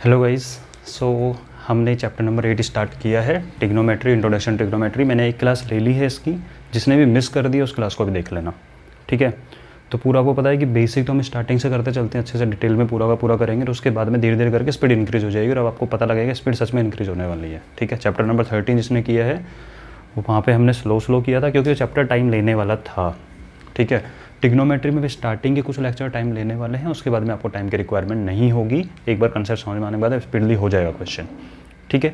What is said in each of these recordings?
Hello guys. सो हमने chapter number 8 start किया है, ट्रिग्नोमेट्री, इंट्रोडक्शन ट्रिग्नोमेट्री। मैंने एक क्लास ले ली है इसकी, जिसने भी मिस कर दिया उस क्लास को भी देख लेना, ठीक है। तो पूरा आपको पता है कि बेसिक तो हम स्टार्टिंग से करते चलते हैं, अच्छे से डिटेल में पूरा का पूरा करेंगे, तो उसके बाद में धीरे धीरे करके स्पीड इंक्रीज़ हो जाएगी और अब आपको पता लगेगा स्पीड सच में इंक्रीज़ होने वाली है, ठीक है। चैप्टर नंबर 13 जिसने किया है वो वहाँ पर हमने स्लो किया था क्योंकि चैप्टर टाइम लेने वाला था, ठीक है। ट्रिग्नोमेट्री में भी स्टार्टिंग के कुछ लेक्चर टाइम लेने वाले हैं, उसके बाद में आपको टाइम की रिक्वायरमेंट नहीं होगी। एक बार कंसेप्ट समझ में आने के बाद स्पीडली हो जाएगा क्वेश्चन, ठीक है।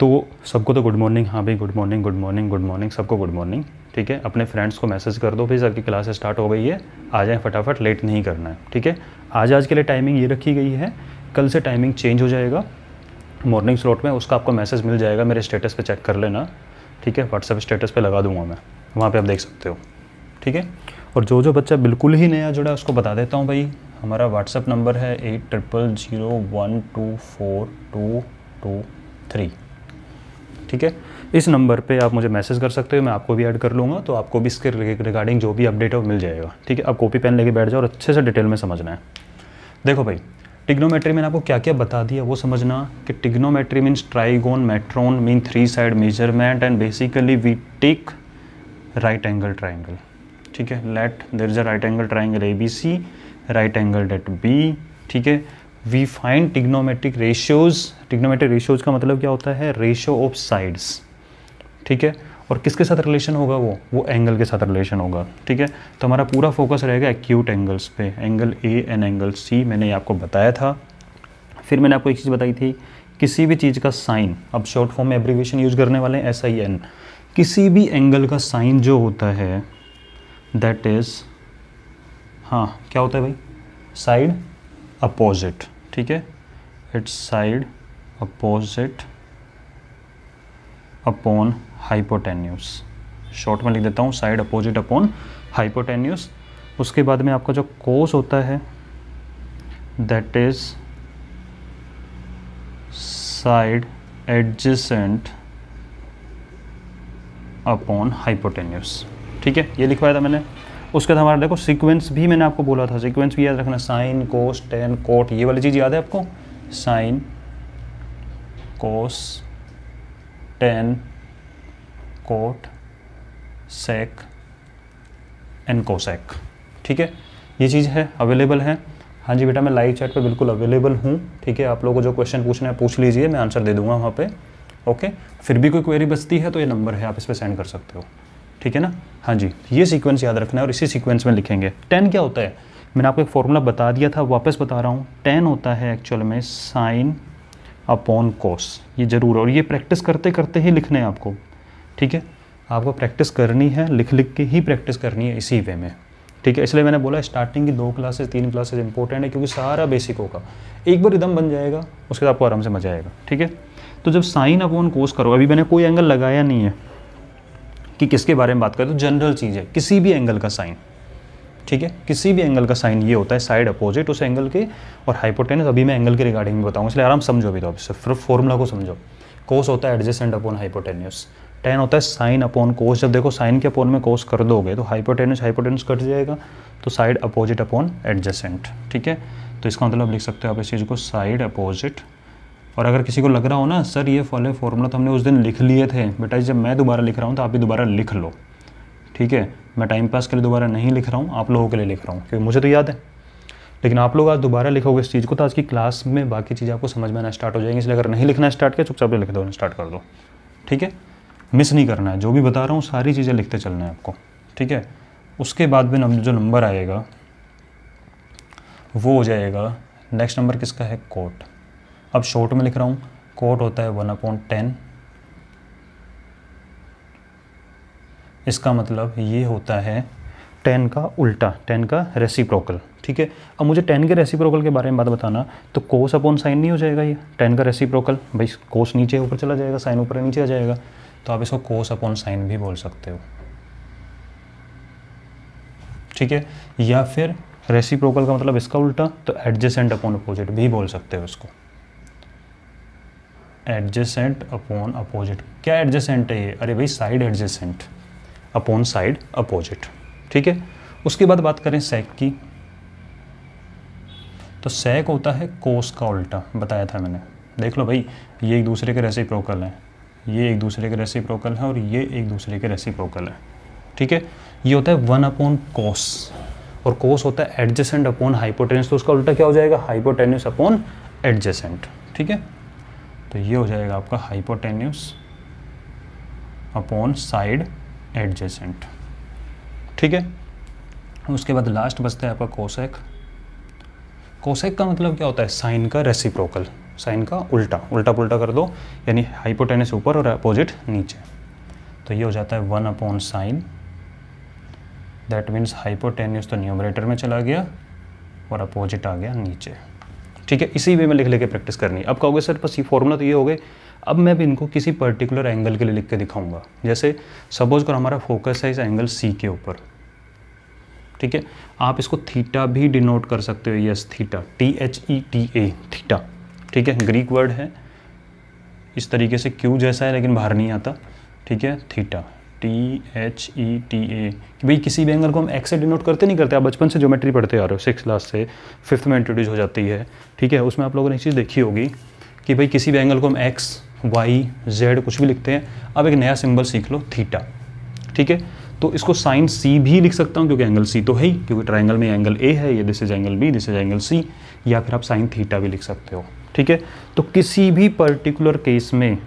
तो सबको तो गुड मॉर्निंग, हाँ भाई good morning good morning good morning, सबको गुड मॉर्निंग, ठीक है। अपने फ्रेंड्स को मैसेज कर दो भाई सर की क्लास स्टार्ट हो गई है, आ जाएँ फटाफट, लेट नहीं करना है, ठीक है। आज के लिए टाइमिंग ये रखी गई है, कल से टाइमिंग चेंज हो जाएगा मॉर्निंग स्लॉट में। उसका आपको मैसेज मिल जाएगा, मेरे स्टेटस पे चेक कर लेना, ठीक है। व्हाट्सएप स्टेटस पे लगा दूंगा मैं, वहाँ पे आप देख सकते हो, ठीक है। और जो बच्चा बिल्कुल ही नया जुड़ा है उसको बता देता हूँ भाई, हमारा व्हाट्सएप नंबर है 800012242223, ठीक है। इस नंबर पे आप मुझे मैसेज कर सकते हो, मैं आपको भी ऐड कर लूँगा, तो आपको भी इसके रिगार्डिंग जो भी अपडेट है वो मिल जाएगा, ठीक है। आप कॉपी पेन लेके बैठ जाओ और अच्छे से डिटेल में समझना है। देखो भाई, ट्रिग्नोमेट्री मैंने आपको क्या क्या बता दिया वो समझना कि trigonometry means trigon metron mean 3 side measurement and basically we take right angle triangle, ठीक है। Let there is a right angle triangle ABC, right angle at B, ठीक है। We find trigonometric ratios. Trigonometric ratios का मतलब क्या होता है? Ratio of sides, ठीक है। और किसके साथ रिलेशन होगा? वो एंगल के साथ रिलेशन होगा, ठीक है। तो हमारा पूरा फोकस रहेगा एक्यूट एंगल्स पे, angle A and angle C, मैंने ये आपको बताया था। फिर मैंने आपको एक चीज़ बताई थी, किसी भी चीज़ का साइन, अब शॉर्ट फॉर्म में एब्रीविएशन यूज़ करने वाले हैं SIN, किसी भी एंगल का साइन जो होता है दैट इज़, हाँ क्या होता है भाई? साइड अपोजिट, ठीक है। It's side opposite upon hypotenuse, short में लिख देता हूँ साइड अपोजिट अपॉन हाइपोटेन्यूस। उसके बाद में आपका जो कोस होता है that is side adjacent upon hypotenuse, ठीक है। ये लिखवाया था मैंने। उसके बाद हमारा देखो सीक्वेंस भी मैंने आपको बोला था, सीक्वेंस भी याद रखना, साइन कोस टेन कोट, ये वाली चीज़ याद है आपको? Sine cos tan cot sec and cosec, ठीक है। ये चीज़ है, अवेलेबल है। हाँ जी बेटा, मैं लाइव चैट पे बिल्कुल अवेलेबल हूँ, ठीक है। आप लोगों को जो क्वेश्चन पूछना है पूछ लीजिए, मैं आंसर दे दूंगा वहाँ पे, ओके। फिर भी कोई क्वेरी बचती है तो ये नंबर है, आप इस पर सेंड कर सकते हो, ठीक है ना। हाँ जी, ये सीक्वेंस याद रखना है और इसी सीक्वेंस में लिखेंगे। टेन क्या होता है? मैंने आपको एक फॉर्मूला बता दिया था, वापस बता रहा हूँ। टेन होता है एक्चुअल में साइन अपॉन कोस, ये ज़रूर, और ये प्रैक्टिस करते करते ही लिखने हैं आपको, ठीक है। आपको प्रैक्टिस करनी है, लिख के ही प्रैक्टिस करनी है इसी वे में, ठीक है। इसलिए मैंने बोला स्टार्टिंग की 2 क्लासेस 3 क्लासेस इंपॉर्टेंट है, क्योंकि सारा बेसिक होगा, एक बार एकदम बन जाएगा, उसके बाद आपको आराम से मजा आएगा, ठीक है। तो जब साइन अपॉन कोस करो, अभी मैंने कोई एंगल लगाया नहीं है कि किसके बारे में बात करें, तो जनरल चीज़ है, किसी भी एंगल का साइन, ठीक है। किसी भी एंगल का साइन ये होता है साइड अपोजिट उस एंगल के, और हाइपोटेनस अभी मैं एंगल के रिगार्डिंग में बताऊंगा, इसलिए आराम समझो अभी, तो सिर्फ फॉर्मूला को समझो। कोस होता है एडजेसेंट अपॉन हाइपोटेन्यूस, टेन होता है साइन अपॉन कोस। जब देखो साइन के अपॉन में कोस कर दोगे तो हाइपोटेन्यूस कट जाएगा, तो साइड अपोजिट अपॉन एडजेसेंट, ठीक है। तो इसका मतलब लिख सकते हो आप इस चीज़ को, साइड अपोजिट। और अगर किसी को लग रहा हो ना सर ये वाले फॉर्मूला तो हमने उस दिन लिख लिए थे, बेटा जब मैं दोबारा लिख रहा हूँ तो आप भी दोबारा लिख लो, ठीक है। मैं टाइम पास के लिए दोबारा नहीं लिख रहा हूँ, आप लोगों के लिए लिख रहा हूँ, क्योंकि मुझे तो याद है, लेकिन आप लोग आज दोबारा लिखोगे इस चीज़ को तो आज की क्लास में बाकी चीज़ें आपको समझ में आना स्टार्ट हो जाएंगी। इसलिए अगर नहीं लिखना स्टार्ट किया चुपचाप लिख दो, स्टार्ट कर दो, ठीक है। मिस नहीं करना है, जो भी बता रहा हूँ सारी चीज़ें लिखते चलना है आपको, ठीक है। उसके बाद में जो नंबर आएगा वो हो जाएगा, नेक्स्ट नंबर किसका है? कोट। अब शॉर्ट में लिख रहा हूँ, कोट होता है 1/10, इसका मतलब ये होता है 10 का उल्टा, 10 का रेसिप्रोकल, ठीक है। अब मुझे 10 के रेसिप्रोकल के बारे में बात बताना, तो कोस अपॉन साइन नहीं हो जाएगा ये 10 का रेसिप्रोकल? भाई कोस नीचे ऊपर चला जाएगा, साइन ऊपर नीचे आ जाएगा, तो आप इसको कोस अपॉन साइन भी बोल सकते हो, ठीक है। या फिर रेसिप्रोकल का मतलब इसका उल्टा, तो एडजेसेंट अपॉन अपोजिट भी बोल सकते हो इसको, एडजेसेंट अपॉन अपोजिट। क्या एडजेसेंट है ये? अरे भाई side adjacent upon side opposite, ठीक है। उसके बाद बात करें सेक की, तो सेक होता है कोस का उल्टा, बताया था मैंने। देख लो भाई, ये एक दूसरे के रेसिप्रोकल हैं, ये एक दूसरे के रेसिप्रोकल है और ये एक दूसरे के रेसिप्रोकल है, ठीक है। ये होता है 1 कोस, और कोस होता है एडजेसेंट अपॉन हाइपोटेन्यूस, तो उसका उल्टा क्या हो जाएगा, हाइपोटेन्यूस अपॉन एडजेसेंट, ठीक है। तो ये हो जाएगा आपका हाइपोटेन्यूस अपॉन साइड एडजेसेंट, ठीक है। उसके बाद लास्ट बचता है आपका कोसेक। कोसेक का मतलब क्या होता है, साइन का रेसिप्रोकल, साइन का उल्टा, उल्टा पुल्टा कर दो, यानी हाइपोटेन्यूस ऊपर और अपोजिट नीचे। तो ये हो जाता है 1 साइन, दैट मीन्स हाइपोटेन्यूस तो न्यूमरेटर में चला गया और अपोजिट आ गया नीचे, ठीक है। इसी वे में लिख लेके प्रैक्टिस करनी है। अब कहोगे सर बस ये फॉर्मूला तो ये हो गए, अब मैं भी इनको किसी पर्टिकुलर एंगल के लिए लिख के दिखाऊंगा। जैसे सपोज कर हमारा फोकस है इस एंगल सी के ऊपर, ठीक है। आप इसको थीटा भी डिनोट कर सकते हो, यस थीटा, THETA, थीटा, ठीक है। ग्रीक वर्ड है, इस तरीके से क्यू जैसा है लेकिन बाहर नहीं आता, ठीक है। थीटा, THETA, कि भाई किसी भी एंगल को हम एक्स से डिनोट करते नहीं करते। आप बचपन से ज्योमेट्री पढ़ते आ रहे हो, 6th क्लास से 5th में इंट्रोड्यूस हो जाती है, ठीक है। उसमें आप लोगों ने एक चीज़ देखी होगी कि भाई किसी भी एंगल को हम एक्स, वाई, जेड कुछ भी लिखते हैं। अब एक नया सिंबल सीख लो, थीटा, ठीक है। तो इसको साइन सी भी लिख सकता हूँ क्योंकि एंगल सी तो है ही, क्योंकि ट्राइंगल में एंगल ए है, ये this is angle B, this is angle C, या फिर आप साइन थीटा भी लिख सकते हो, ठीक है। तो किसी भी पर्टिकुलर केस में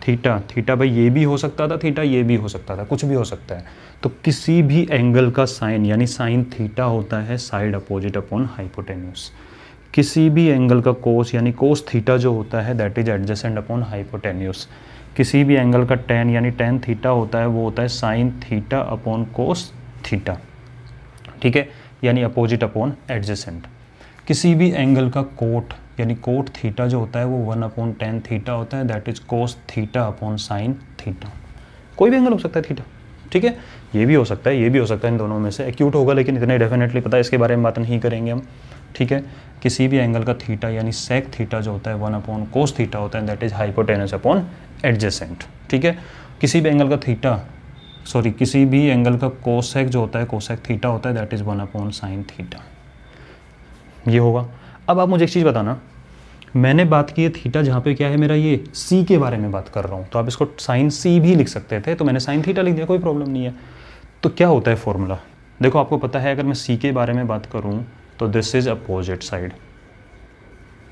थीटा, थीटा भाई ये भी हो सकता था, थीटा ये भी हो सकता था, कुछ भी हो सकता है। तो किसी भी एंगल का साइन यानी साइन थीटा होता है साइड अपोजिट अपॉन हाइपोटेन्यूस। किसी भी एंगल का कोस यानी कोस थीटा जो होता है that is adjacent upon hypotenuse. किसी भी एंगल का टेन यानी टेन थीटा होता है वो होता है sine theta upon cos theta, ठीक है, यानी अपोजिट अपॉन एडजेसेंट। किसी भी एंगल का कोट यानी कोट थीटा जो होता है वो 1/tan थीटा होता है, that is cos theta upon sine theta. कोई भी एंगल हो सकता है थीटा, ठीक है। ये भी हो सकता है, ये भी हो सकता है, इन दोनों में से एक्यूट होगा लेकिन इतने डेफिनेटली पता है, इसके बारे में बात नहीं करेंगे हम, ठीक है। किसी भी एंगल का थीटा यानी सेक थीटा जो होता है 1/cos थीटा होता है, that is hypotenuse upon adjacent, ठीक है। किसी भी एंगल का थीटा किसी भी एंगल का कोसेक जो होता है कोसेक थीटा होता है, दैट इज 1/sin थीटा, ये होगा। अब आप मुझे एक चीज़ बताना, मैंने बात की है थीटा जहाँ पे क्या है मेरा ये सी के बारे में बात कर रहा हूँ, तो आप इसको साइन सी भी लिख सकते थे, तो मैंने साइन थीटा लिख दिया, कोई प्रॉब्लम नहीं है। तो क्या होता है फॉर्मूला, देखो आपको पता है अगर मैं सी के बारे में बात करूँ तो दिस इज अपोजिट साइड,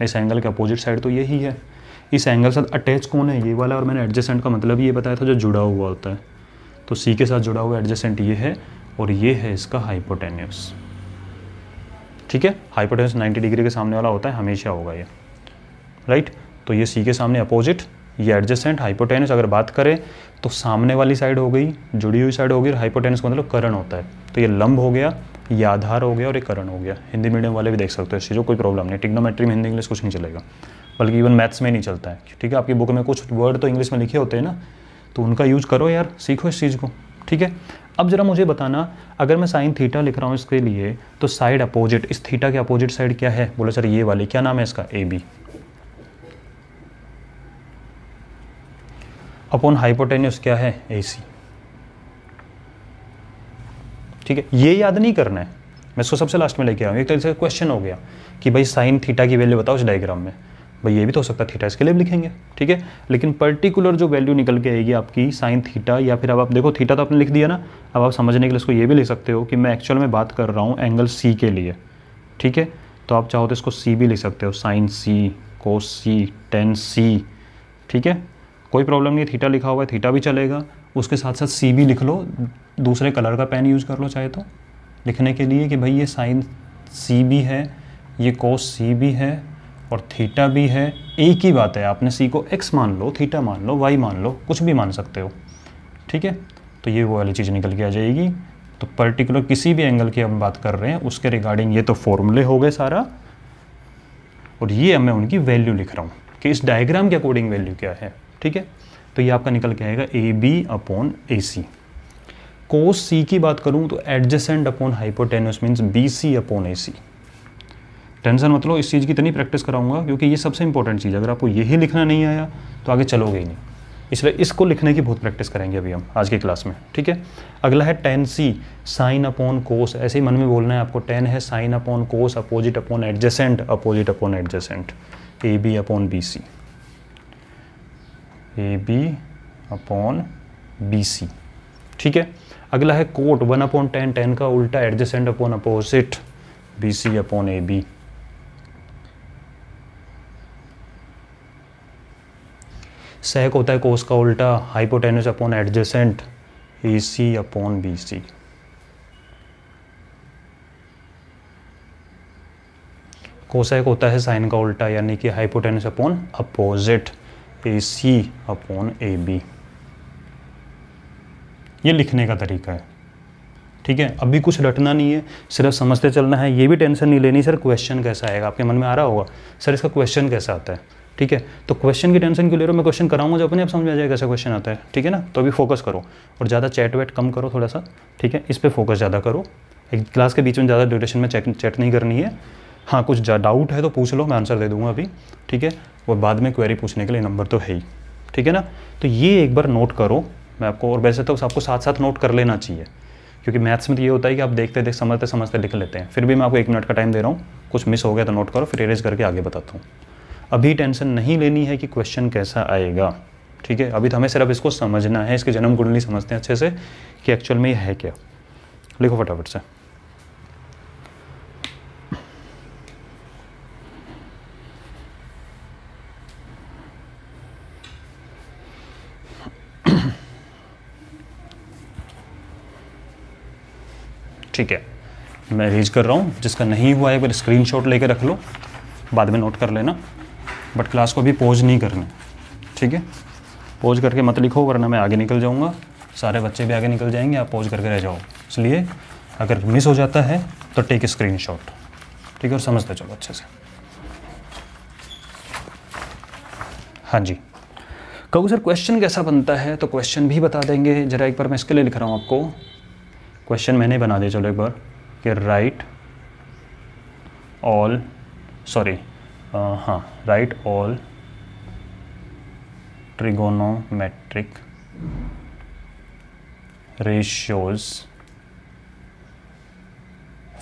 इस एंगल के अपोजिट साइड तो यही है। इस एंगल से अटैच कौन है, ये वाला, और मैंने एडजेसेंट का मतलब ये बताया था जो जुड़ा हुआ होता है, तो सी के साथ जुड़ा हुआ एडजेसेंट ये है और ये है इसका हाइपोटेन्यूस, ठीक है। हाइपोटेन्यूस 90 डिग्री के सामने वाला होता है, हमेशा होगा ये, राइट। तो ये सी के सामने अपोजिट, ये एडजेसेंट, हाइपोटेन्यूस अगर बात करें तो सामने वाली साइड हो गई, जुड़ी हुई साइड हो गई, और हाइपोटेन्यूस का मतलब कर्ण होता है, तो ये लंब हो गया, ये आधार हो गया और ये कर्ण हो गया। हिंदी मीडियम वाले भी देख सकते हो इस चीज़ को, कोई प्रॉब्लम नहीं। ट्रिग्नोमेट्री में हिंदी इंग्लिश कुछ नहीं चलेगा, बल्कि इवन मैथ्स में नहीं चलता है, ठीक है। आपकी बुक में कुछ वर्ड तो इंग्लिश में लिखे होते हैं ना, तो उनका यूज करो यार, सीखो इस चीज़ को, ठीक है। अब जरा मुझे बताना, अगर मैं साइन थीटा लिख रहा हूँ इसके लिए, तो साइड अपोजिट, इस थीटा के अपोजिट साइड क्या है, बोलो सर ये वाली, क्या नाम है इसका, ए बी, अपॉन हाइपोटेन्यूस क्या है, ए सी, ठीक है। ये याद नहीं करना है, मैं इसको सबसे लास्ट में लेके आऊँ। एक तरह से क्वेश्चन हो गया कि भाई साइन थीटा की वैल्यू बताओ इस डायग्राम में, भाई ये भी तो हो सकता है थीटा, इसके लिए भी लिखेंगे, ठीक है। लेकिन पर्टिकुलर जो वैल्यू निकल के आएगी आपकी साइन थीटा, या फिर अब आप देखो थीटा तो आपने लिख दिया ना, अब आप समझने के लिए इसको ये भी लिख सकते हो कि मैं एक्चुअल में बात कर रहा हूँ एंगल सी के लिए, ठीक है। तो आप चाहो तो इसको सी भी लिख सकते हो, साइन सी, कोस सी, टेन सी, ठीक है, कोई प्रॉब्लम नहीं। थीटा लिखा हुआ है, थीटा भी चलेगा, उसके साथ साथ सी भी लिख लो, दूसरे कलर का पेन यूज़ कर लो चाहे तो लिखने के लिए कि भाई ये साइन सी भी है, ये कोस सी भी है और थीटा भी है। एक ही बात है, आपने सी को एक्स मान लो, थीटा मान लो, वाई मान लो, कुछ भी मान सकते हो, ठीक है। तो ये वो वाली चीज़ निकल के आ जाएगी। तो पर्टिकुलर किसी भी एंगल की हम बात कर रहे हैं उसके रिगार्डिंग ये तो फॉर्मूले हो गए सारा, और ये मैं उनकी वैल्यू लिख रहा हूँ कि इस डायग्राम के अकॉर्डिंग वैल्यू क्या है, ठीक है। तो ये आपका निकल के आएगा ए बी अपॉन ए सी। कोस सी की बात करूं तो adjacent upon hypotenuse means B C upon A C. Tension मत लो, इस चीज़ की इतनी प्रैक्टिस कराऊंगा क्योंकि ये सबसे इंपॉर्टेंट चीज़, अगर आपको यही लिखना नहीं आया तो आगे चलोगे ही नहीं, इसलिए इसको लिखने की बहुत प्रैक्टिस करेंगे अभी हम आज की क्लास में, ठीक है। अगला है tan c sine upon cos, ऐसे ही मन में बोलना है आपको। tan है sine upon cos, opposite upon adjacent, opposite upon adjacent, A B upon B C, A B upon B C, ठीक है। अगला है कोट 1 अपॉन टेन, टेन का उल्टा adjacent upon opposite, B C upon A B. Sec होता है cos का उल्टा, hypotenuse upon adjacent, A C upon B C. Cosec होता है साइन का उल्टा, यानी कि hypotenuse upon opposite, A C upon A B. ये लिखने का तरीका है, ठीक है। अभी कुछ रटना नहीं है, सिर्फ समझते चलना है। ये भी टेंशन नहीं लेनी सर क्वेश्चन कैसा आएगा, आपके मन में आ रहा होगा सर इसका क्वेश्चन कैसा आता है, ठीक है। तो क्वेश्चन की टेंशन क्यों ले रहे हो, मैं क्वेश्चन कराऊंगा जो अपने आप समझ में आ जाएगा कैसा क्वेश्चन आता है, ठीक है ना। तो अभी फोकस करो और ज़्यादा चैट वैट कम करो थोड़ा सा, ठीक है। इस पर फोकस ज़्यादा करो, एक क्लास के बीच में ज़्यादा ड्यूरेशन में चैट नहीं करनी है। हाँ, कुछ डाउट है तो पूछ लो, मैं आंसर दे दूँगा अभी, ठीक है। और बाद में क्वेरी पूछने के लिए नंबर तो है ही, ठीक है ना। तो ये एक बार नोट करो मैं आपको, और वैसे तो आपको साथ साथ नोट कर लेना चाहिए, क्योंकि मैथ्स में तो ये होता है कि आप देखते समझते समझते लिख लेते हैं। फिर भी मैं आपको 1 मिनट का टाइम दे रहा हूँ, कुछ मिस हो गया तो नोट करो, फिर इरेज करके आगे बताता हूँ। अभी टेंशन नहीं लेनी है कि क्वेश्चन कैसा आएगा, ठीक है। अभी तो हमें सिर्फ इसको समझना है, इसकी जन्म कुंडली समझते हैं अच्छे से कि एक्चुअल में ये है क्या। लिखो फटाफट से। ठीक है, मैं रीज कर रहा हूँ, जिसका नहीं हुआ है एक बार स्क्रीनशॉट लेके रख लो, बाद में नोट कर लेना। बट क्लास को भी पॉज नहीं करना, ठीक है। पॉज करके मत लिखो वरना मैं आगे निकल जाऊँगा, सारे बच्चे भी आगे निकल जाएंगे, आप पॉज करके रह जाओ। इसलिए अगर मिस हो जाता है तो टेक स्क्रीनशॉट, ठीक है, और समझते चलो अच्छे से। हाँ जी, कहूँ सर क्वेश्चन कैसा बनता है, तो क्वेश्चन भी बता देंगे। ज़रा एक बार मैं इसके लिए लिख रहा हूँ आपको, क्वेश्चन मैंने बना दिया, चलो एक बार, कि राइट ऑल, सॉरी हाँ, write all trigonometric ratios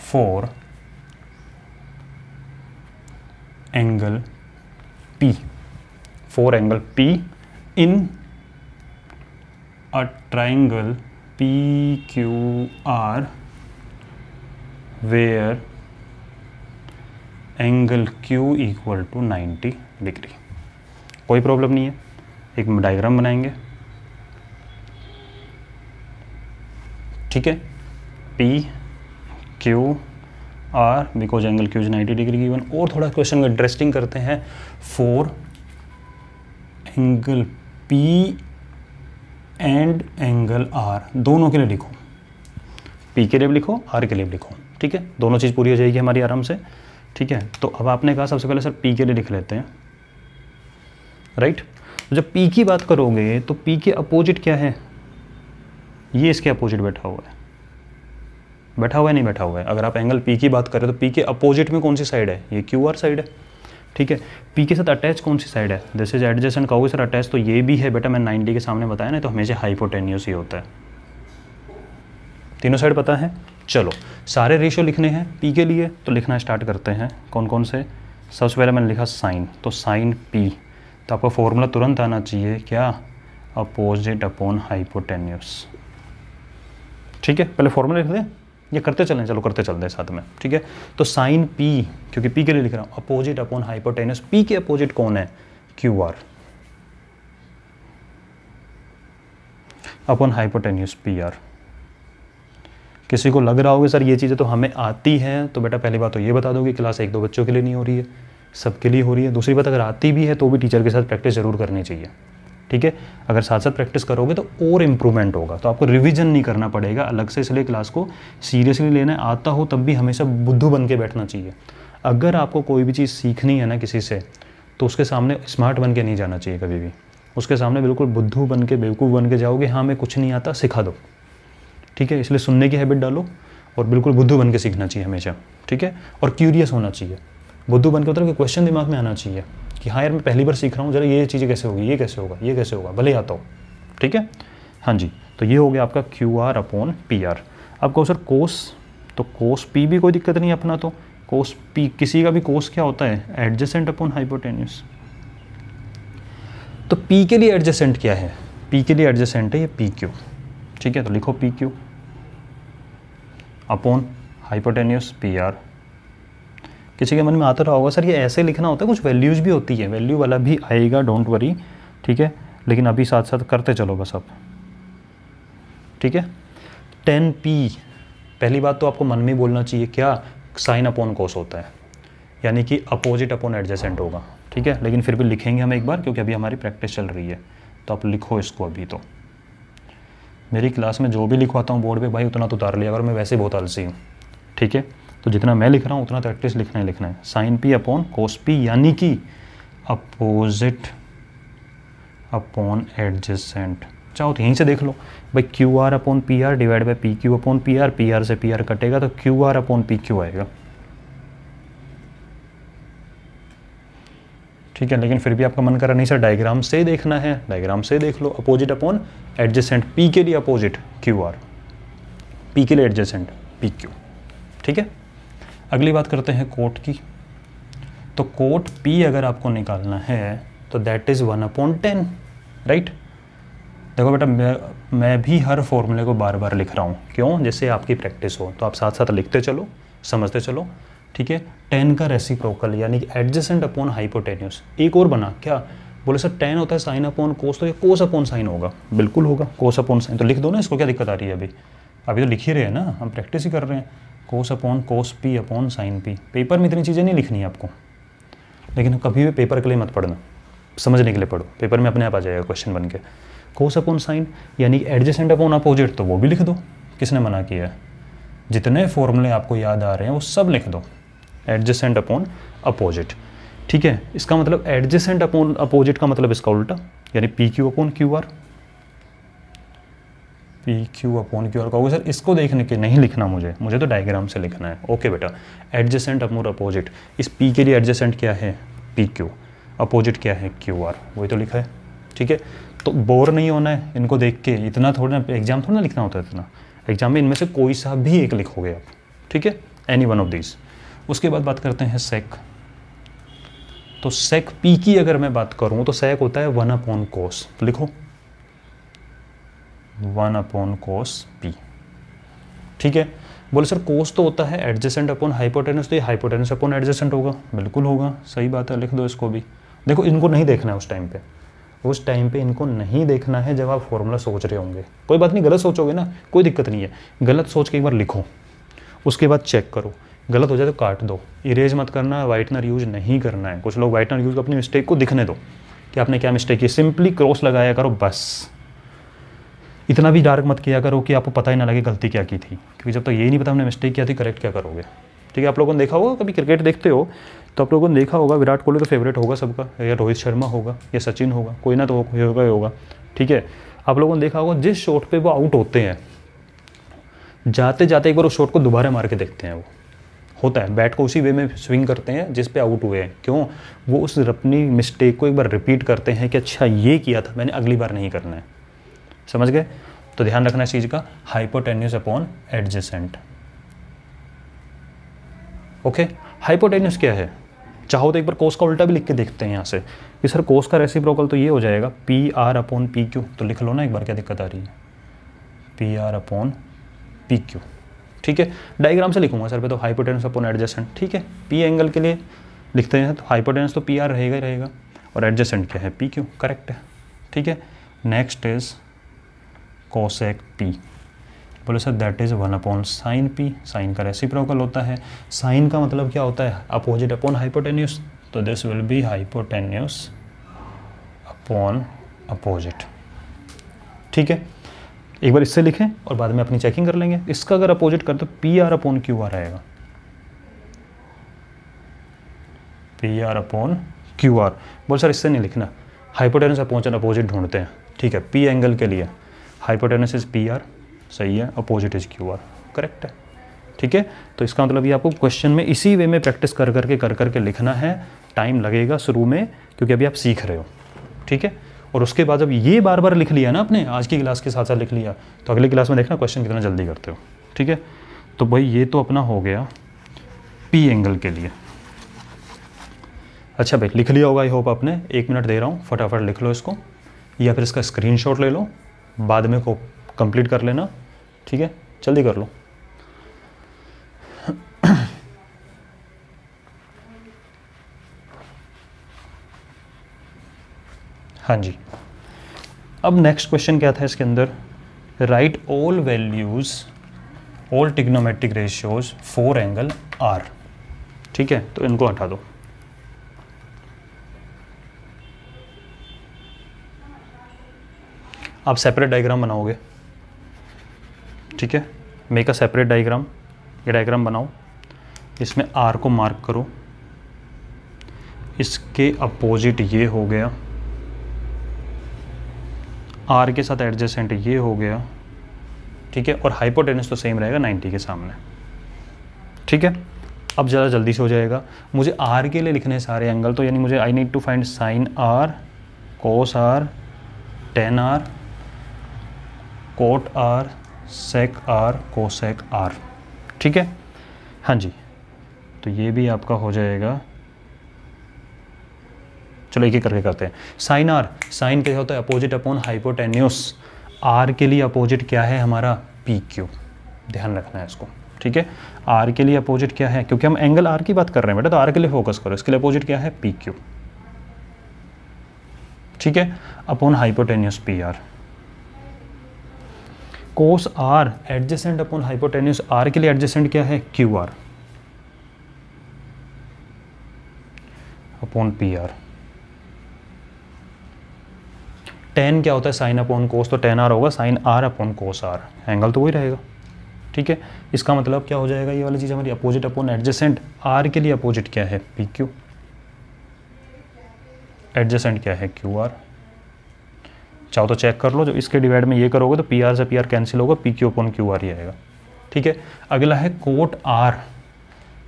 for angle P, for angle P in a triangle PQR where angle Q equal to 90 degree. कोई प्रॉब्लम नहीं है, एक डायग्राम बनाएंगे, ठीक है। PQR because angle Q is 90 degree given. और थोड़ा क्वेश्चन को इंटरेस्टिंग करते हैं, for angle P and angle R, दोनों के लिए लिखो, P के लिए भी लिखो, R के लिए भी लिखो, ठीक है। दोनों चीज़ पूरी हो जाएगी हमारी आराम से, ठीक है। तो अब आपने कहा सबसे पहले सर P के लिए लिख लेते हैं, राइट। तो जब P की बात करोगे तो P के अपोजिट क्या है, ये इसके अपोजिट बैठा हुआ है, बैठा हुआ है नहीं बैठा हुआ है। अगर आप एंगल P की बात करें तो P के अपोजिट में कौन सी साइड है, ये QR साइड है, ठीक है। P के साथ अटैच कौन सी साइड है, दिस इज एडजेसेंट। कहोगे सर अटैच तो ये भी है बेटा, मैं 90 के सामने बताया ना, तो हमेशा हाइपोटेन्यूस ही होता है। तीनों साइड पता है। चलो सारे रेशियो लिखने हैं P के लिए, तो लिखना स्टार्ट करते हैं। कौन कौन से, सबसे पहले मैंने लिखा साइन, तो साइन P, तो आपका फॉर्मूला तुरंत आना चाहिए क्या, अपोजिट अपॉन हाइपोटेन्यूस, ठीक है। पहले फॉर्मूला लिख दें, ये करते चलें, चलो करते चलते हैं साथ में, ठीक है। तो साइन P, क्योंकि P के लिए लिख रहा हूँ, अपोजिट अपॉन हाइपोटेन्यूस, P के अपोजिट कौन है, QR अपॉन हाइपोटेन्यूस PR। किसी को लग रहा होगा सर ये चीज़ें तो हमें आती हैं, तो बेटा पहली बात तो ये बता दो कि क्लास 1-2 बच्चों के लिए नहीं हो रही है, सबके लिए हो रही है। दूसरी बात, अगर आती भी है तो भी टीचर के साथ प्रैक्टिस ज़रूर करनी चाहिए, ठीक है। अगर साथ साथ प्रैक्टिस करोगे तो और इम्प्रूवमेंट होगा, तो आपको रिवीजन नहीं करना पड़ेगा अलग से, इसलिए क्लास को सीरियसली लेना है। आता हो तब भी हमेशा बुद्धू बन के बैठना चाहिए। अगर आपको कोई भी चीज़ सीखनी है ना किसी से, तो उसके सामने स्मार्ट बन के नहीं जाना चाहिए कभी भी, उसके सामने बिल्कुल बुद्धू बन के, बेवकूफ़ बन के जाओगे, हाँ मैं कुछ नहीं आता सिखा दो, ठीक है। इसलिए सुनने की हैबिट डालो और बिल्कुल बुद्धू बन के सीखना चाहिए हमेशा, ठीक है। और क्यूरियस होना चाहिए, बुद्धू बन के मतलब कि क्वेश्चन दिमाग में आना चाहिए कि हाँ यार मैं पहली बार सीख रहा हूँ, जरा ये चीज़ें कैसे होगी, ये कैसे होगा, ये कैसे होगा, भले ही आता हो। ठीक है, हाँ जी। तो ये हो गया आपका QR/PR। अब कहो सर कोस, तो कोस P भी कोई दिक्कत नहीं है अपना, तो कोस P किसी का भी कोस क्या होता है, एडजेसेंट अपॉन हाइपोटेन्यूस। तो P के लिए एडजेसेंट क्या है, P के लिए एडजेसेंट है ये PQ। ठीक है, तो लिखो PQ अपॉन हाइपोटेन्यूस PR। किसी के मन में आता रहा होगा सर ये ऐसे लिखना होता है, कुछ वैल्यूज़ भी होती है, वैल्यू वाला भी आएगा, डोंट वरी। ठीक है, लेकिन अभी साथ साथ करते चलो बस अब। ठीक है, 10P, पहली बात तो आपको मन में बोलना चाहिए क्या, साइन अपॉन कोस होता है, यानी कि अपोजिट अपॉन एडजेसेंट होगा। ठीक है, लेकिन फिर भी लिखेंगे हम एक बार, क्योंकि अभी हमारी प्रैक्टिस चल रही है, तो आप लिखो इसको अभी। तो मेरी क्लास में जो भी लिखवाता हूँ बोर्ड पे भाई उतना तो उतार लिया, अगर मैं वैसे बहुत आलसी हूँ। ठीक है, तो जितना मैं लिख रहा हूँ उतना तो एटलीस्ट लिखना ही लिखना है। Sine P upon cos P, यानी कि अपोजिट अपॉन एडजेसेंट। चाहो तो यहीं से देख लो भाई, QR/PR divide by PQ/PR, PR से PR कटेगा तो QR/PQ आएगा। ठीक है, लेकिन फिर भी आपका मन कर रहा नहीं सर डायग्राम से देखना है, डायग्राम से देख लो। अपोजिट अपॉन एडजेसेंट, P के लिए अपोजिट QR, P के लिए एडजेसेंट PQ। ठीक है, अगली बात करते हैं कोट की। तो कोट P अगर आपको निकालना है तो दैट इज़ 1/10, राइट। देखो बेटा मैं भी हर फॉर्मूले को बार बार लिख रहा हूँ, क्यों, जैसे आपकी प्रैक्टिस हो, तो आप साथ साथ लिखते चलो, समझते चलो। ठीक है, 10 का रेसिप्रोकल यानी कि एडजेसेंट अपॉन हाइपोटेन्यूस। एक और बना क्या, बोले सर 10 होता है साइन अपॉन कोस, तो ये कोस अपॉन साइन होगा, बिल्कुल होगा कोस अपॉन साइन। तो लिख दो ना इसको, क्या दिक्कत आ रही है, अभी तो लिख ही रहे हैं ना, हम प्रैक्टिस ही कर रहे हैं। कोस upon cos P upon sine P। Paper में इतनी चीज़ें नहीं लिखनी है आपको, लेकिन कभी भी पेपर के लिए मत पढ़ना, समझने के लिए पढ़ो, पेपर में अपने आप आ जाएगा क्वेश्चन बन के। कोस अपॉन साइन यानी एडजेसेंट अपॉन अपोजिट, तो वो भी लिख दो, किसने मना किया है। जितने फॉर्मूले आपको याद आ रहे हैं वो सब लिख दो, एडजेसेंट अपॉन अपोजिट। ठीक है, इसका मतलब एडजेसेंट अपॉन अपोजिट का मतलब इसका उल्टा, यानी PQ/QR, PQ/QR कहोगे सर इसको देखने के नहीं लिखना मुझे तो डायग्राम से लिखना है। ओके बेटा, एडजेसेंट अपॉन अपोजिट, इस P के लिए एडजेसेंट क्या है PQ, अपोजिट क्या है QR, वही तो लिखा है। ठीक है, तो बोर नहीं होना है इनको देख के, इतना थोड़ा एग्जाम थोड़ा लिखना होता है इतना, एग्जाम में इनमें से कोई सा भी एक लिखोगे आप। ठीक है, एनी वन ऑफ दीज। उसके बाद बात करते हैं सेक। तो सेक P की अगर मैं बात करूं तो सेक होता है 1/cos, तो लिखो 1/cos P। ठीक है, बोले सर कोस तो होता है एडजेसेंट अपॉन हाइपोटेनस, तो ये हाइपोटेनस अपॉन एडजेसेंट होगा, बिल्कुल होगा, सही बात है, लिख दो इसको भी। देखो इनको नहीं देखना है उस टाइम पे इनको नहीं देखना है जब आप फॉर्मूला सोच रहे होंगे। कोई बात नहीं, गलत सोचोगे ना, कोई दिक्कत नहीं है, गलत सोच के एक बार लिखो, उसके बाद चेक करो, गलत हो जाए तो काट दो, इरेज मत करना, वाइटनर यूज नहीं करना है। कुछ लोग वाइटनर यूज अपनी मिस्टेक को दिखने दो कि आपने क्या मिस्टेक की, सिंपली क्रॉस लगाया करो बस। इतना भी डार्क मत किया करो कि आपको पता ही ना लगे गलती क्या की थी, क्योंकि जब तक ये नहीं पता हमने मिस्टेक किया थी करेक्ट क्या करोगे। ठीक है, आप लोगों ने देखा होगा, कभी क्रिकेट देखते हो तो आप लोगों ने देखा होगा, विराट कोहली तो फेवरेट होगा सबका, या रोहित शर्मा होगा, या सचिन होगा, कोई ना तो होगा ही होगा। ठीक है, आप लोगों ने देखा होगा जिस शॉट पे वो आउट होते हैं, जाते जाते एक बार उस शॉट को दोबारा मार के देखते हैं। वो होता है, बैट को उसी वे में स्विंग करते हैं जिस पे आउट हुए हैं, क्यों, वो उस अपनी मिस्टेक को एक बार रिपीट करते हैं कि अच्छा ये किया था मैंने, अगली बार नहीं करना है। समझ गए, तो ध्यान रखना इस चीज़ का, hypotenuse upon adjacent. Okay, hypotenuse क्या है, चाहो तो एक बार कोस का उल्टा भी लिख के देखते हैं यहाँ से कि सर कोस का रेसिप्रोकल तो ये हो जाएगा PR/PQ, तो लिख लो ना एक बार, क्या दिक्कत आ रही है, PR/PQ। ठीक है, डायग्राम से लिखूंगा सर पे, तो हाइपोटेन्यूस अपॉन एडजेसेंट। ठीक है, P एंगल के लिए लिखते हैं तो हाइपोटेन्यूस तो PR रहेगा ही रहेगा, और एडजेसेंट क्या है PQ, करेक्ट है। ठीक है, नेक्स्ट इज कोसेक P। बोले sir that is 1/sin P, sine का रेसिप्रोकल होता है। साइन का मतलब क्या होता है, अपोजिट अपॉन हाइपोटेन्यूस, तो this will be hypotenuse upon opposite. ठीक है, एक बार इससे लिखें और बाद में अपनी चेकिंग कर लेंगे। इसका अगर अपोजिट कर तो PR/QR आएगा, PR/QR। बोल सर इससे नहीं लिखना, हाइपोटेन्यूस अपॉन अपोजिट ढूंढते हैं। ठीक है, P एंगल के लिए हाइपोटेन्यूस इज PR, सही है, अपोजिट इज QR, करेक्ट है। ठीक है, तो इसका मतलब ये आपको क्वेश्चन में इसी वे में प्रैक्टिस कर करके लिखना है टाइम लगेगा शुरू में, क्योंकि अभी आप सीख रहे हो, ठीक है। और उसके बाद जब ये बार बार लिख लिया ना आपने, आज की क्लास के साथ साथ लिख लिया, तो अगली क्लास में देखना क्वेश्चन कितना जल्दी करते हो, ठीक है। तो भाई ये तो अपना हो गया पी एंगल के लिए। अच्छा भाई लिख लिया होगा आई होप आपने, 1 मिनट दे रहा हूँ, फटाफट लिख लो इसको, या फिर इसका स्क्रीनशॉट ले लो, बाद में को कंप्लीट कर लेना, ठीक है, जल्दी कर लो। हाँ जी, अब नेक्स्ट क्वेश्चन क्या था इसके अंदर, write all values all trigonometric ratios for angle R, ठीक है। तो इनको हटा दो, आप सेपरेट डायग्राम बनाओगे, ठीक है। मेक अ सेपरेट डायग्राम, ये डायग्राम बनाओ, इसमें आर को मार्क करो, इसके अपोजिट ये हो गया, आर के साथ एडजेसेंट ये हो गया, ठीक है। और हाइपोटेनस तो सेम रहेगा 90 के सामने, ठीक है। अब ज़रा जल्दी से हो जाएगा, मुझे आर के लिए लिखने हैं सारे एंगल, तो यानी मुझे I need to find sine R, cos R, tan R, cot R, sec R, cosec R, ठीक है। हाँ जी, तो ये भी आपका हो जाएगा। चलो एक एक करके करते हैं। साइन आर, साइन क्या होता है, अपोजिट अपॉन हाइपोटेन्यूस। आर के लिए अपोजिट क्या है हमारा, पी क्यू, ध्यान रखना है इसको, ठीक है। आर के लिए अपोजिट क्या है, क्योंकि हम एंगल आर की बात कर रहे हैं बेटा, तो आर के लिए फोकस करो, इसके लिए अपोजिट क्या है, पी क्यू, ठीक है, upon hypotenuse P R. Cos R adjacent upon hypotenuse, R के लिए एडजेसेंट क्या है, Q R upon P R. Tan क्या होता है, साइन अपॉन कोस, तो टेन आर होगा sine R upon cos R, angle तो वही रहेगा, ठीक है। इसका मतलब क्या हो जाएगा, ये वाली चीज़ हमारी अपोजिट अपॉन एडजेसेंट, आर के लिए अपोजिट क्या है, पी क्यू, एडजेसेंट क्या है, क्यू आर। चाहो तो चेक कर लो, जब इसके डिवाइड में ये करोगे तो पी आर से पी आर कैंसिल होगा, P Q upon Q R ही आएगा, ठीक है। अगला है cot R,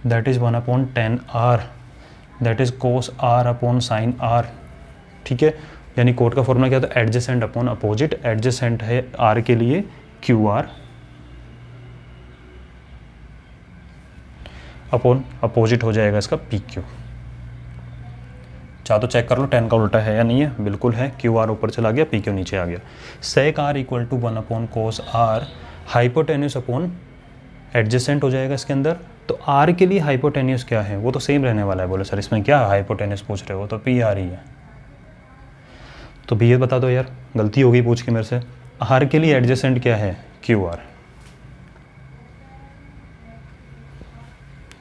that is 1 upon 10 R, that is cos R upon sine R, ठीक है। यानी कोट का फॉर्मूला क्या था, एडजेसेंट अपॉन अपोजिट, एडजेसेंट है आर के लिए क्यू आर अपॉन अपोजिट हो जाएगा इसका पी क्यू। चाहो तो चेक कर लो 10 का उल्टा है या नहीं है, बिल्कुल है, क्यू आर ऊपर चला गया, पी क्यू नीचे आ गया। Sec R equal to 1 upon cos R, hypotenuse upon adjacent हो जाएगा इसके अंदर। तो आर के लिए हाइपोटेन्यूस क्या है, वो तो सेम रहने वाला है। बोले सर इसमें क्या हाइपोटेन्यूस पूछ रहे हो, तो पी आर ही है। तो भी ये बता दो यार, गलती होगी पूछ के मेरे से, आर के लिए एडजेसेंट क्या है, क्यू आर,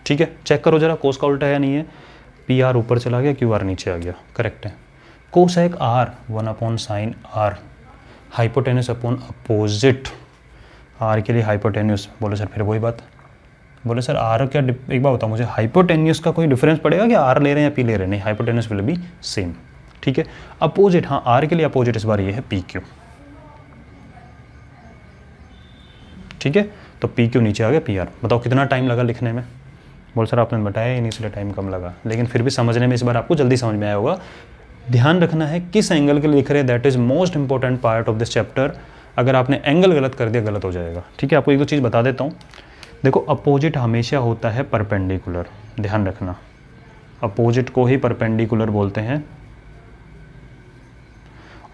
ठीक है। चेक करो जरा कोस का उल्टा है या नहीं है, पी आर ऊपर चला गया, क्यू आर नीचे आ गया, करेक्ट है। Cosec R 1 upon sine R, hypotenuse upon opposite, R के लिए हाइपोटेन्यूस। बोले सर फिर वही बात, बोले सर आर क्या, एक बार बताओ मुझे, हाइपोटेन्यूस का कोई डिफरेंस पड़ेगा कि आर ले रहे हैं या पी ले रहे हैं, नहीं, हाइपोटेन्यूस विल बी सेम, ठीक है। अपोजिट, हाँ आर के लिए अपोजिट इस बार ये है पी क्यू, ठीक है। तो पी क्यू नीचे आ गया, पी आर। बताओ कितना टाइम लगा लिखने में, बोल सर आपने बताया ही नहीं इसलिए टाइम कम लगा, लेकिन फिर भी समझने में इस बार आपको जल्दी समझ में आया होगा। ध्यान रखना है किस एंगल के लिए लिख रहे हैं, that is most important part of this chapter. अगर आपने एंगल गलत कर दिया, गलत हो जाएगा, ठीक है। आपको एक दो चीज़ बता देता हूँ, देखो अपोजिट हमेशा होता है परपेंडिकुलर, ध्यान रखना, अपोजिट को ही परपेंडिकुलर बोलते हैं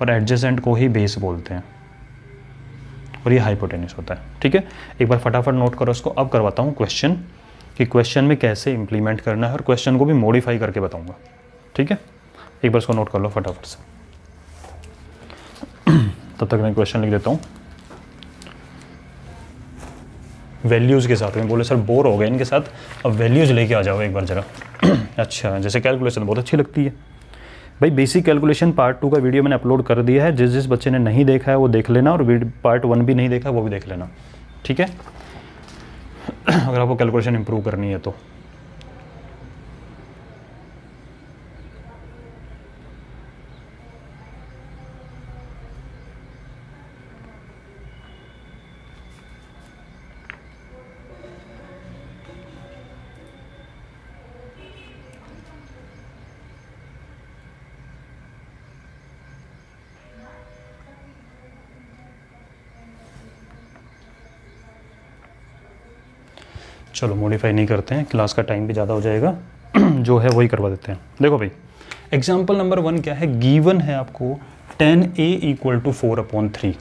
और एडजेसेंट को ही बेस बोलते हैं, और ये हाइपोटेन्यूस होता है, ठीक है। एक बार फटाफट नोट करो इसको। अब करवाता हूँ क्वेश्चन, कि क्वेश्चन में कैसे इंप्लीमेंट करना है, और क्वेश्चन को भी मॉडिफाई करके बताऊंगा, ठीक है। एक बार इसको नोट कर लो फटाफट से, तब तक मैं क्वेश्चन लिख देता हूँ वैल्यूज़ के साथ में। बोले सर बोर हो गए इनके साथ, अब वैल्यूज़ लेके आ जाओ एक बार जरा। अच्छा, जैसे कैलकुलेशन बहुत अच्छी लगती है भाई। बेसिक कैलकुलेशन पार्ट 2 का वीडियो मैंने अपलोड कर दिया है, जिस जिस बच्चे ने नहीं देखा है वो देख लेना, और पार्ट 1 भी नहीं देखा वो भी देख लेना, ठीक है। अगर आपको कैलकुलेशन इंप्रूव करनी है तो। चलो मॉडिफाई नहीं करते हैं, क्लास का टाइम भी ज़्यादा हो जाएगा। जो है वही करवा देते हैं। देखो भाई एग्जाम्पल नंबर 1 क्या है, गिवन है आपको tan A = 4/3।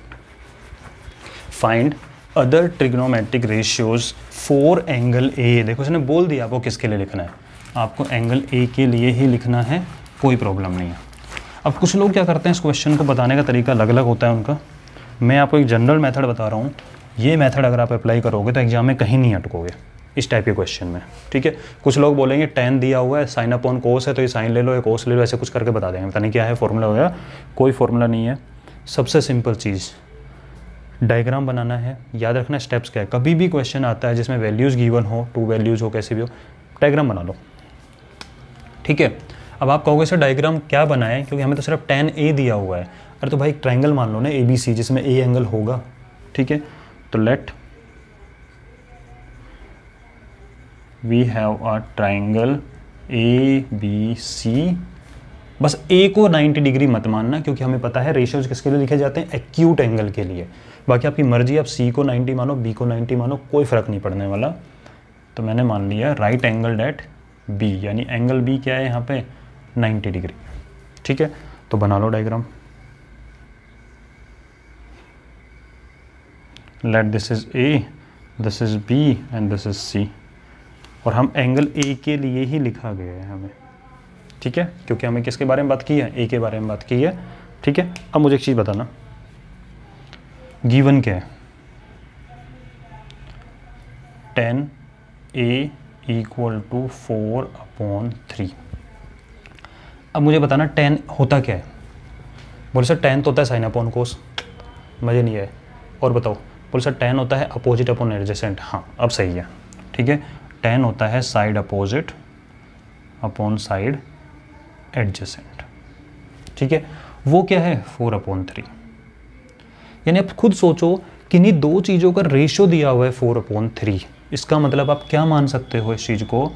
Find other trigonometric ratios for angle A। देखो इसने बोल दिया आपको किसके लिए लिखना है, आपको एंगल A के लिए ही लिखना है, कोई प्रॉब्लम नहीं है। अब कुछ लोग क्या करते हैं, इस क्वेश्चन को बताने का तरीका अलग अलग होता है उनका। मैं आपको एक जनरल मेथड बता रहा हूँ, ये मेथड अगर आप अप्लाई करोगे तो एग्जाम में कहीं नहीं अटकोगे इस टाइप के क्वेश्चन में, ठीक है। कुछ लोग बोलेंगे tan दिया हुआ है, साइन अपॉन कोस है तो ये साइन ले लो, ये कोस ले लो, ऐसे कुछ करके बता देंगे, पता नहीं क्या है फॉर्मूला वगैरह, कोई फॉर्मूला नहीं है। सबसे सिंपल चीज़ डायग्राम बनाना है, याद रखना स्टेप्स क्या है। कभी भी क्वेश्चन आता है जिसमें वैल्यूज़ गिवन हो, 2 वैल्यूज़ हो, कैसे भी हो, डायग्राम बना लो, ठीक है। अब आप कहोगे सर डायग्राम क्या बनाएं, क्योंकि हमें तो सिर्फ tan A दिया हुआ है। अरे तो भाई एक ट्रायंगल मान लो ना ABC, जिसमें A एंगल होगा, ठीक है। तो let we have a triangle ABC। बस A को 90 डिग्री मत मानना, क्योंकि हमें पता है रेशियोज किसके लिए लिखे जाते हैं, एक्यूट एंगल के लिए। बाकी आपकी मर्जी, आप C को 90 मानो, B को 90 मानो, कोई फ़र्क नहीं पड़ने वाला। तो मैंने मान लिया राइट एंगल एट B, यानी एंगल B क्या है यहाँ पे 90 डिग्री, ठीक है। तो बना लो diagram. Let this is A, this is B and this is C। और हम एंगल A के लिए ही लिखा गया है हमें, ठीक है, क्योंकि हमें किसके बारे में बात की है, A के बारे में बात की है, ठीक है। अब मुझे एक चीज़ बताना, गिवन क्या है, tan A = 4/3। अब मुझे बताना tan होता क्या है। बोले सर tan तो होता है साइन अपॉन कोस, मज़े नहीं आए। और बताओ, बोले सर tan होता है अपोजिट अपॉन एडजेसेंट। हाँ अब सही है, ठीक है। tan होता है side opposite upon side adjacent, ठीक है। वो क्या है 4/3। यानी आप खुद सोचो कि इन्हीं दो चीज़ों का रेशियो दिया हुआ है 4/3। इसका मतलब आप क्या मान सकते हो इस चीज़ को,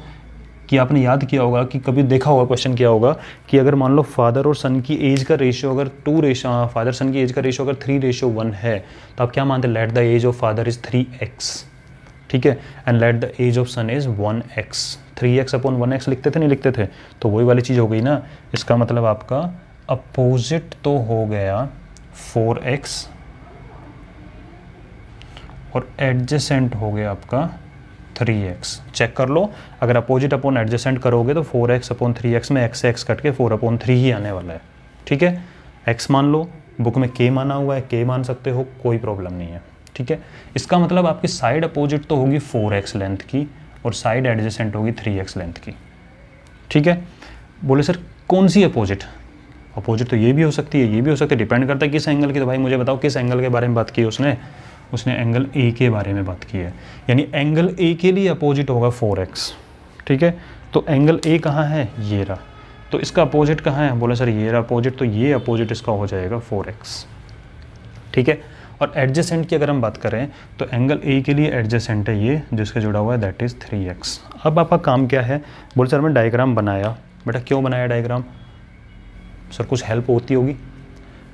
कि आपने याद किया होगा कि कभी देखा होगा, क्वेश्चन किया होगा कि अगर मान लो फादर और सन की एज का रेशियो अगर फादर सन की एज का रेशियो अगर 3:1 है, तो आप क्या मानते हैं, let the age of father is 3x, ठीक है, and let the age of son is 1x। 3x/1x लिखते थे, नहीं लिखते थे, तो वही वाली चीज़ हो गई ना। इसका मतलब आपका अपोजिट तो हो गया 4x और एडजेसेंट हो गया आपका 3x। चेक कर लो, अगर अपोजिट अपॉन एडजेसेंट करोगे तो 4x/3x में x से x कट के 4/3 ही आने वाला है, ठीक है। x मान लो, बुक में k माना हुआ है, k मान सकते हो, कोई प्रॉब्लम नहीं है, ठीक है। इसका मतलब आपकी साइड अपोजिट तो होगी 4x लेंथ की और साइड एडजेसेंट होगी 3x लेंथ की, ठीक है। बोले सर कौन सी अपोजिट, अपोजिट तो ये भी हो सकती है, ये भी हो सकती है, डिपेंड करता है किस एंगल की। तो भाई मुझे बताओ किस एंगल के बारे में बात की है उसने एंगल A के बारे में बात की है, यानी एंगल A के लिए अपोजिट होगा 4x, ठीक है। तो एंगल A कहाँ है, ये रहा, तो इसका अपोजिट कहाँ है, बोले सर ये रहा अपोजिट, तो ये अपोजिट इसका हो जाएगा 4x, ठीक है। और एडजेसेंट की अगर हम बात करें तो एंगल A के लिए एडजेसेंट है ये, जिसका जुड़ा हुआ है दैट इज़ 3x। अब आपका काम क्या है, बोले सर मैं डायग्राम बनाया। बेटा क्यों बनाया डायग्राम, सर कुछ हेल्प होती होगी,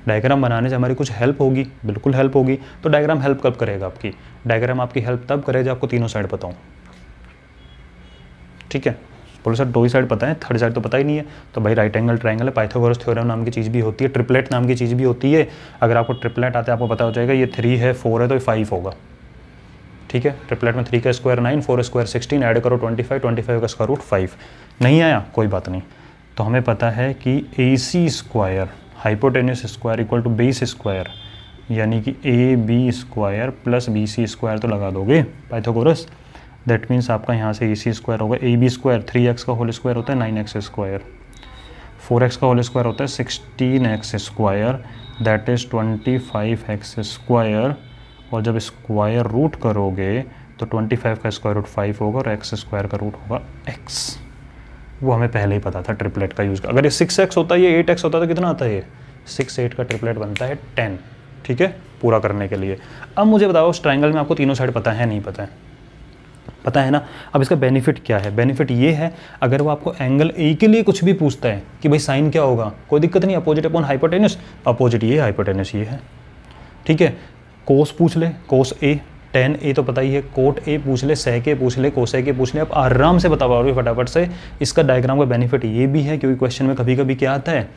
डायग्राम बनाने से हमारी कुछ हेल्प होगी, बिल्कुल हेल्प होगी। तो डायग्राम हेल्प कब करेगा आपकी, डायग्राम आपकी हेल्प तब करेगा जब आपको तीनों साइड पता हो, ठीक है। बोलो सर 2 ही साइड पता है, थर्ड साइड तो पता ही नहीं है। तो भाई राइट एंगल ट्रायंगल है, पाइथागोरस थ्योरम नाम की चीज़ भी होती है, ट्रिपलेट नाम की चीज़ भी होती है। अगर आपको ट्रिपलेट आता है आपको पता हो जाएगा ये 3 है 4 है तो ये 5 होगा, ठीक है। ट्रिपलेट में 3 का स्क्वायर 9, 4 स्क्वायर 16, ऐड करो 25, 25 का स्क्वायर रूट 5। नहीं आया कोई बात नहीं। तो हमें पता है कि AC square hypotenuse square equal to base square, यानी कि AB square plus BC square तो लगा दोगे पाइथागोरस। दैट मीन्स आपका यहाँ से AC स्क्वायर होगा, AB स्क्वायर 3x का होल स्क्वायर होता है 9x स्क्वायर, 4x का होल स्क्वायर होता है 16x square, that is 25x square. और जब स्क्वायर रूट करोगे तो 25 का स्क्वायर रूट 5 होगा और x स्क्वायर का रूट होगा x। वो हमें पहले ही पता था ट्रिपलेट का यूज़। अगर ये 6x होता है, ये 8x होता है तो कितना आता है, ये 6 8 का ट्रिपलेट बनता है 10, ठीक है, पूरा करने के लिए। अब मुझे बताओ उस ट्रायंगल में आपको तीनों साइड पता है नहीं पता है, पता है ना। अब इसका बेनिफिट क्या है, बेनिफिट ये है अगर वो आपको एंगल A के लिए कुछ भी पूछता है कि भाई साइन क्या होगा, कोई दिक्कत नहीं, अपोजिट अपॉन हाइपोटेन्यूस, अपोजिट ये हाइपोटेन्यूस ये है, ठीक है। कोस पूछ ले, कोस A, टेन ए तो पता ही है, कोट ए पूछ ले, सेक ए पूछ ले, कोसेक ए पूछ ले, आप आराम से बता पाओगे फटाफट से। इसका डायग्राम का बेनिफिट ये भी है क्योंकि क्वेश्चन में कभी कभी क्या आता है,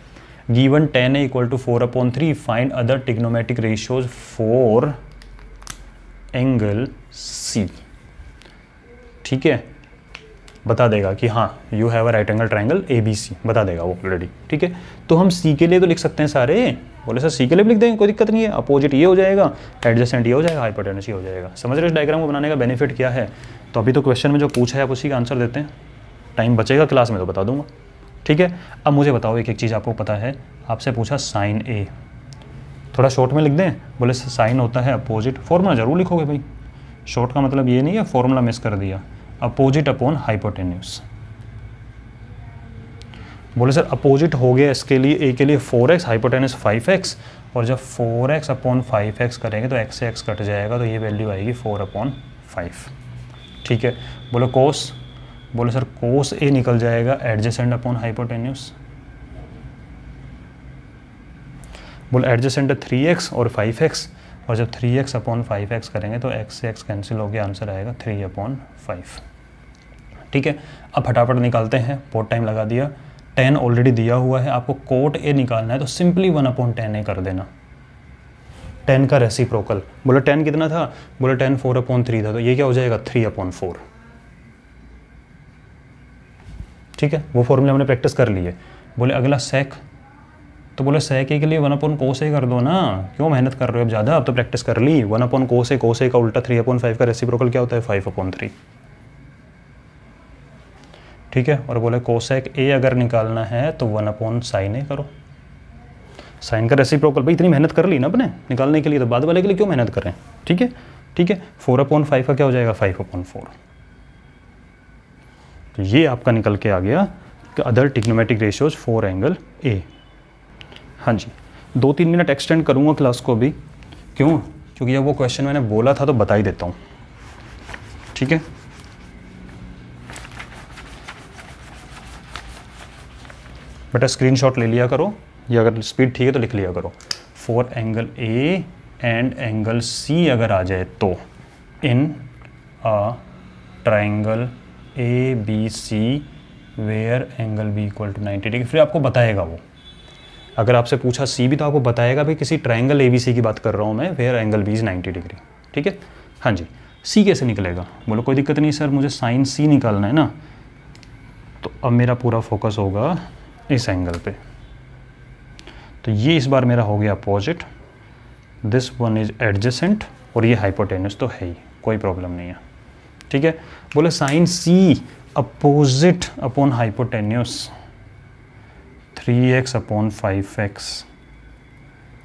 given tan A equal to 4/3 find other trigonometric ratios for angle C. ठीक है, बता देगा कि हाँ you have a right angle triangle ABC, बता देगा वो ऑलरेडी। ठीक है, तो हम सी के लिए तो लिख सकते हैं सारे, बोले सर सी के लिए भी लिख देंगे, कोई दिक्कत नहीं है। अपोजिट ये हो जाएगा, एडजेसेंट ये हो जाएगा, हाइपोटेन्यूस ये हो जाएगा। समझ रहे हो इस डायग्राम को बनाने का बेनिफिट क्या है। तो अभी तो क्वेश्चन में जो पूछा है आप उसी का आंसर देते हैं, टाइम बचेगा क्लास में तो बता दूंगा। ठीक है, अब मुझे बताओ एक एक चीज़ आपको पता है, आपसे पूछा साइन ए, थोड़ा शॉर्ट में लिख दें। बोले साइन होता है अपोजिट, फॉर्मूला जरूर लिखोगे भाई, शॉर्ट का मतलब ये नहीं है फॉर्मूला मिस कर दिया, अपोजिट अपॉन हाइपोटेन्यूस। बोले सर अपोजिट हो गया इसके लिए, ए के लिए 4x, हाइपोटेन्यूस 5x, और जब 4x अपॉन 5x करेंगे तो x से x कट जाएगा, तो ये वैल्यू आएगी 4/5। ठीक है, बोले कोस, बोले सर कोस ए निकल जाएगा एडजेसेंट अपॉन हाइपोटेन्यूस। बोले एडजेसेंट 3x और 5x, और जब 3x अपॉन 5x करेंगे तो x से x कैंसिल हो गया, आंसर आएगा 3/5। ठीक है, अब फटाफट निकालते हैं, बहुत टाइम लगा दिया। 10 ऑलरेडी दिया हुआ है, आपको कोट ए निकालना है तो सिंपली 1/10 कर देना। 10 का रेसिप्रोकल, बोले 10 कितना था, बोले 10 4/3 था, तो ये क्या हो जाएगा 3/4। ठीक है, वो फॉर्मूला हमने प्रैक्टिस कर ली है। बोले अगला सेक, तो बोले सेक ए के लिए 1/cos ए कर दो ना, क्यों मेहनत कर रहे हो अब ज़्यादा, अब तो प्रैक्टिस कर ली। 1/cos ए, cos ए का उल्टा 3/5 का रेसिप्रोकल क्या होता है 5/3। ठीक है, और बोले कोसेक ए अगर निकालना है तो 1/sin ए करो। साइन का रेसिप्रोकल, भाई इतनी मेहनत कर ली ना अपने निकालने के लिए, तो बाद वाले के लिए क्यों मेहनत करें। ठीक है, ठीक है, 4/5 का क्या हो जाएगा 5/4। तो ये आपका निकल के आ गया कि other trigonometric ratios for angle ए। हाँ जी, 2-3 मिनट एक्सटेंड करूँगा क्लास को अभी, क्यों, क्योंकि जब वो क्वेश्चन मैंने बोला था तो बता ही देता हूँ। ठीक है, बेटा स्क्रीनशॉट ले लिया करो, या अगर स्पीड ठीक है तो लिख लिया करो। For angle A and angle C अगर आ जाए तो in a triangle ABC where angle B equal to 90 degree, फिर आपको बताएगा वो। अगर आपसे पूछा सी भी तो आपको बताएगा भाई किसी ट्राइंगल ABC की बात कर रहा हूँ मैं, where angle B is 90 degree. ठीक है, हाँ जी, सी कैसे निकलेगा, बोलो कोई दिक्कत नहीं सर, मुझे साइन सी निकालना है ना, तो अब मेरा पूरा फोकस होगा इस एंगल पे। तो ये इस बार मेरा हो गया opposite, this one is adjacent, और ये हाइपोटेन्यूस तो है ही, कोई प्रॉब्लम नहीं है। ठीक है, बोले sine C opposite upon hypotenuse 3x upon 5x,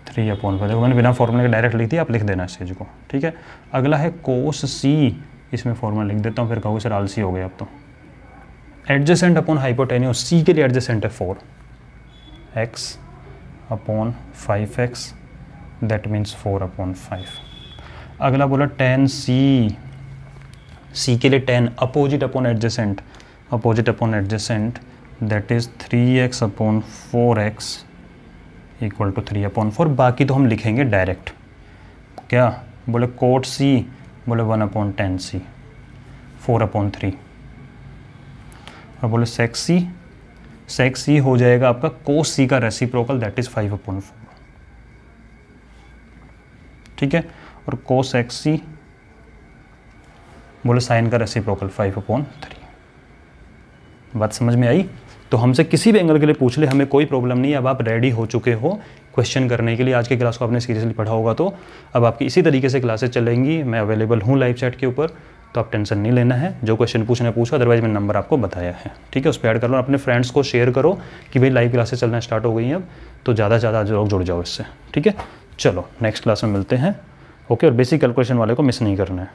3/5। देखो मैंने बिना फॉर्मूले के डायरेक्ट लिख दिया, आप लिख देना इस चीज़ को। ठीक है, अगला है कोस सी, इसमें फॉर्मूला लिख देता हूँ, फिर कहोगे सर आलसी हो गया अब तो। एडजेसेंट अपॉन हाइपोटेन्यूस, सी के लिए एडजेसेंट है 4x upon 5x, that means 4/5। अगला बोला tan c, सी के लिए 10 opposite upon adjacent, opposite upon adjacent that is 3x upon 4x equal to 3/4। बाकी तो हम लिखेंगे डायरेक्ट, क्या बोले कोट सी, बोले 1/10 c 4/3, और बोले सेक सी, सेक सी हो जाएगा आपका कोस सी का रेसिप्रोकल दैट इज 5/4। ठीक है, और कोस एक्स सी बोले साइन का रेसिप्रोकल 5/3। बात समझ में आई। तो हमसे किसी भी एंगल के लिए पूछ ले, हमें कोई प्रॉब्लम नहीं है। अब आप रेडी हो चुके हो क्वेश्चन करने के लिए। आज की क्लास को आपने सीरियसली पढ़ा होगा, तो अब आपकी इसी तरीके से क्लासेस चलेंगी। मैं अवेलेबल हूँ लाइव चैट के ऊपर, तो आप टेंशन नहीं लेना है। जो क्वेश्चन पूछना है पूछो, अदरवाइज मैंने नंबर आपको बताया है। ठीक है, उस पर ऐड कर लो, अपने फ्रेंड्स को शेयर करो कि भाई लाइव क्लासेस चलना स्टार्ट हो गई हैं अब, तो ज़्यादा से ज़्यादा लोग जुड़ जाओ इससे। ठीक है, चलो नेक्स्ट क्लास में मिलते हैं। ओके, और बेसिक कैलकुलेशन वाले को मिस नहीं करना है।